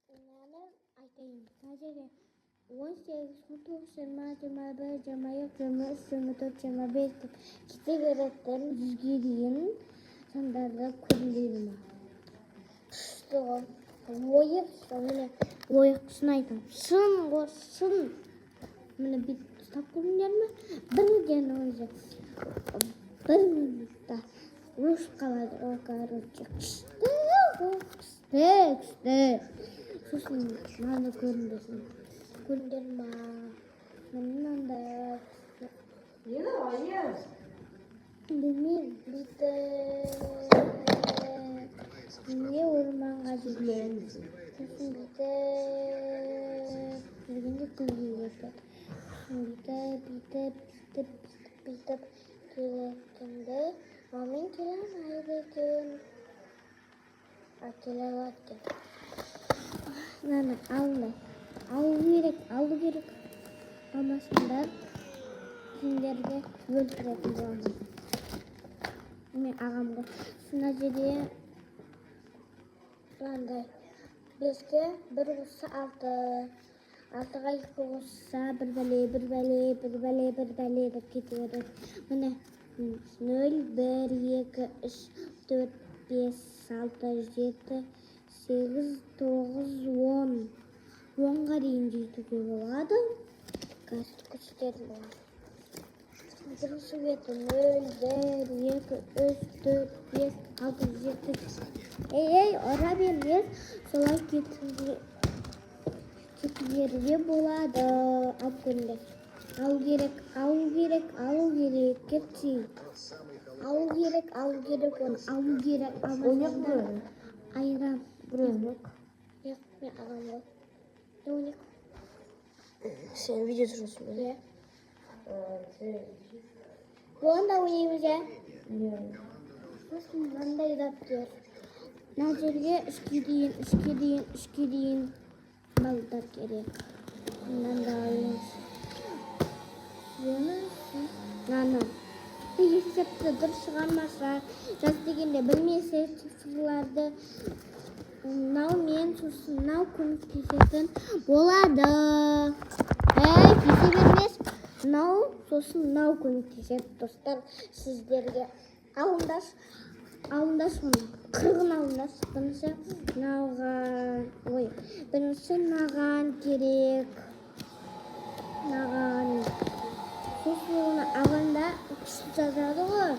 Selamlar. Aytayım. Sadece 18, 19, 20, 21, 22, 23, 24, 25 деп кете беретін 100-ге дейін сандарды көрінбейді ма? Күшті ғой. Міне ойық айтам. Шын ғой, шын. Міне бүйтіп ұстап көріңдер ме? Бірден өзі. Бір минутта өшіп қалады. Короче, күшті. Сосын мынаны көріңдерсің. Көріңдер ма? Мынандай. Білмеймін. Неге орманға жүрмейміз? Сосын жүргенде күлге кетті. Бүйтіп келетінді. Мен келе алмайды екен. Келе алады екен. Мынаны алу керек. Алмасаңдар сендерге өлтіретін боламын. Мен ағамға мына жерде мынандай 5-ке 1 қосса 6, 6-ға 2 қосса бір бәле деп кете береді. Міне 0, 1, 2, 3, 4, 5, 6, 7, 8, 9, 10. 10-ға дейін жетуге болады. Қазір күштерді болады. Бірінші беті 0, 1, 2, 3, 4, 5, 6, 7. Ора бермес. Солай кетуге болады. Алып көріңдер. Алу керек. Кетші. Алу керек. Алу керек. Алмасаңдар айырам. Біреуінек. Мен ағам ғой. Не ойнақ? Сен видео тұрасың ба? Иә. Бұған да ойнаймыз, ә? Сосын мынандай дәптер. Мына жерге 3-ке дейін балдар керек. Мынандай. Мынаны. Есепті дұрыс шығармаса, жас дегенде білмесе цифрларды мынаумен сосын мынау көмектесетін болады. Кесе бермес. Мынау сосын мынау көмектеседі. Достар, сіздерге алыңдаш оны. Қырғын алыңдаш. Бірінші маған керек. Сосын оны алғанда жазады ғой.